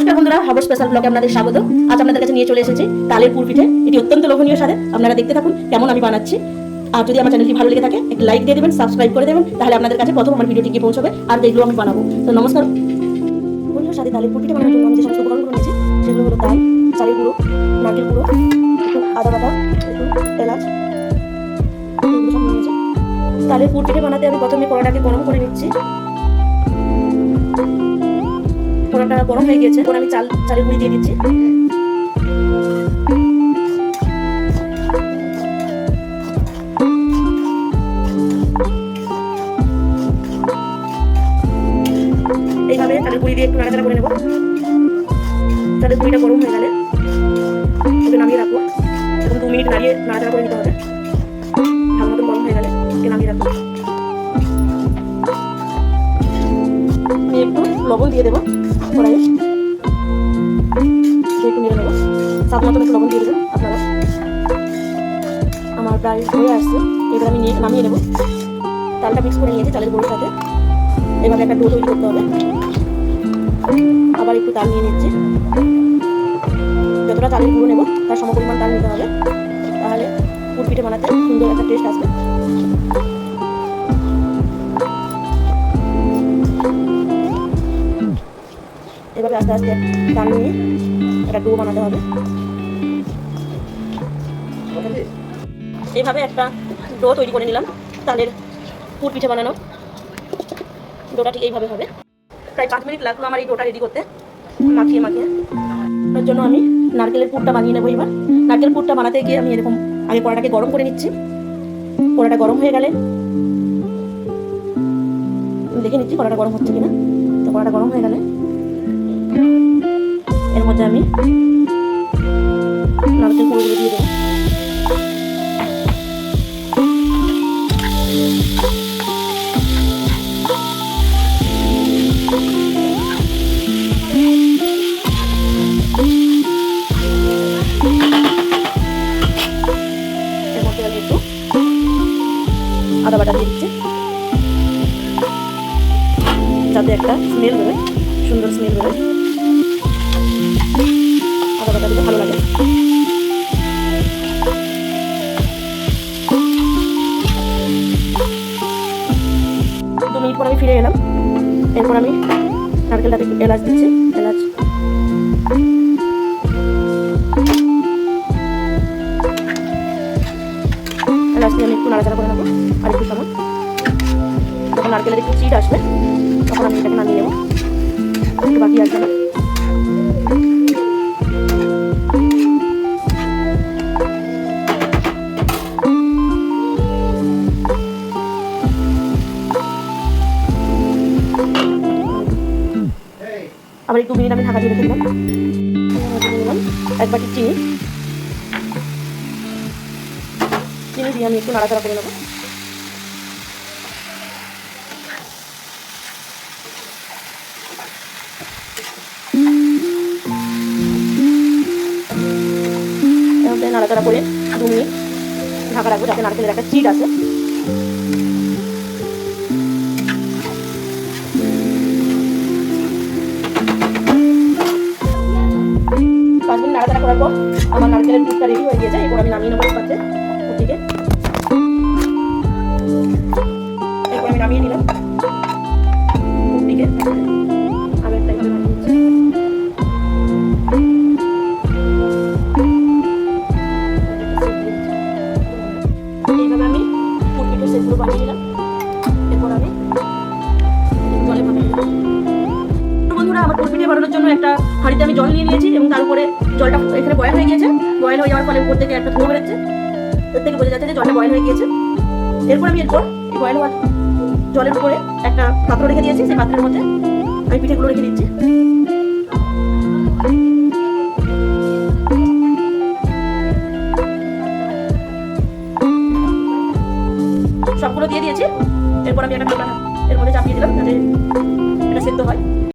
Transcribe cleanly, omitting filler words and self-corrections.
বন্ধুরা, হাবর স্পেশাল ব্লগে আপনাদের স্বাগত। আজ আপনাদের কাছে নিয়ে চলে এসেছি তালের পুর পিঠে। এটি অত্যন্ত লোভনীয় স্বাদের। আপনারা দেখতে থাকুন কেমন আমি বানাচ্ছি। আর যদি আমার চ্যানেলটি ভালো লেগে থাকে একটি লাইক দিয়ে দেবেন, সাবস্ক্রাইব করে দেবেন, তাহলে আপনাদের কাছে প্রথম আমার ভিডিওটি গিয়ে পৌঁছবে আর যেগুলো আমি বানাবো। তো নমস্কার। লোভনীয় স্বাদে তালের পুর পিঠে বানানোর জন্য আমি যে সমস্ত উপকরণগুলো নিয়েছি সেগুলো হলো তাল, চালের গুঁড়ো, নারকেল গুঁড়ো, একটু আদা বাটা, একটু এলাচ, এগুলো সব নিয়েছি। তালের পুর পিঠে বানাতে আমি প্রথমে কড়াটাকে গরম করে নিচ্ছি। কড়াটা গরম হয়ে গিয়েছে, এবার আমি চালের গুঁড়ি দিয়ে দিচ্ছি। এইভাবে চালের গুঁড়ি দিয়ে একটু নাড়াচাড়া করে নেব। চালের গুঁড়িটা গরম হয়ে গেলে ওকে নামিয়ে রাখবো। এখন 2 মিনিট নাড়াচাড়া করে নিতে হবে। ভালো মতো গরম হয়ে গেলে ওকে নামিয়ে রাখবো। আমি একটু লবণ দিয়ে দেবো কড়াইয়ে, একটু নেড়ে নেবো। স্বাদ মতো একটু লবণ দিয়ে দেবেন আপনারা। আমার প্রায় হয়ে আসছে, এবার আমি নামিয়ে নেবো। তালটা মিক্স করে নিয়েছি চালের গুঁড়োর সাথে। এভাবে একটা ডো তৈরি করতে হবে। আবার একটু তাল নিয়ে নিচ্ছি। যতটা চালের গুঁড়ো নেব তার সমপরিমাণ তাল নিতে হবে, তাহলে পুর পিঠে বানাতে সুন্দর একটা টেস্ট আসবে। এভাবে আস্তে আস্তে তাল নিয়ে একটা ডো বানাতে হবে। এইভাবে একটা ডো তৈরি করে নিলাম তালের পুর পিঠে বানানো। ডোটা ঠিক এইভাবে হবে। প্রায় 5 মিনিট লাগলো আমার এই ডোটা রেডি করতে, মাখিয়ে তার জন্য আমি নারকেলের পুরটা বানিয়ে নেবো। এবার নারকেল পুরটা বানাতে গিয়ে আমি এরকম আগে কড়াটাকে গরম করে নিচ্ছি। কড়াটা গরম হয়ে গেলে দেখে নিচ্ছি কড়াটা গরম হচ্ছে কিনা। তো কড়াটা গরম হয়ে গেলে এর মধ্যে আমি নারকেল পুরগুলো দিয়ে দেবো। আদা বাটা দিয়ে দিচ্ছি যাতে একটা স্মেল বেরোয়, সুন্দর স্মেল বেরোয়। আদা বাটা দিলে ভালো লাগে। 2 মিনিট পর আমি ফিরে এলাম। এরপর আমি নারকেলটাতে একটু এলাচ দিচ্ছি। এলাচ দিয়ে আমি একটু নাড়াচাড়া করে নেবো আর একটু সময়। যখন নারকেলের একটু চিট আসবে তখন আমি এটাকে নামিয়ে নেবো। একটু বাকি আসবে না। আবার একটু মিনিট আমি ঢাকা দিয়ে রেখে দিলাম। নিলাম 1 বাটি চিনি দিয়ে আমি একটু নাড়াচাড়া করে নেবো। নাড়াচাড়া করে 2 মিনিট ঢাকা রাখবো যাতে নারকেলের একটা চিট আসে। 5 মিনিট নাড়াচাড়া করার পর আমার নারকেলের পুরটা রেডি হয়ে গিয়েছে। এরপর আমি নামিয়ে নেবো পাত্রে থেকে। এরপর আমি নামিয়ে নিলাম পুরটিকে। আমি একটা এইভাবে নামিয়ে নিচ্ছি। এইভাবে আমি পুর পিঠের সেটগুলো বানিয়ে নিলাম। এরপর আমি জলে ভাপিয়ে নেব। বন্ধুরা, আমার পুর পিঠে বানানোর জন্য একটা হাঁড়িতে আমি জল নিয়ে নিয়েছি এবং তার উপরে জলটা এখানে বয়েল হয়ে গিয়েছে। বয়েল হয়ে যাওয়ার ফলে উপর থেকে একটা ধোঁয়া বেরোচ্ছে। এর থেকে বোঝা যাচ্ছে যে জলটা বয়েল হয়ে গিয়েছে। এরপর আমি এই বয়েল হওয়া জলের উপরে একটা পাত্র রেখে দিয়েছি। সেই পাত্রের মধ্যে আমি পিঠেগুলো রেখে দিচ্ছি। সবগুলো দিয়ে দিয়েছি। এরপর আমি একটা ঢাকনা এর মধ্যে চাপিয়ে দিলাম যাতে এটা সেদ্ধ হয়।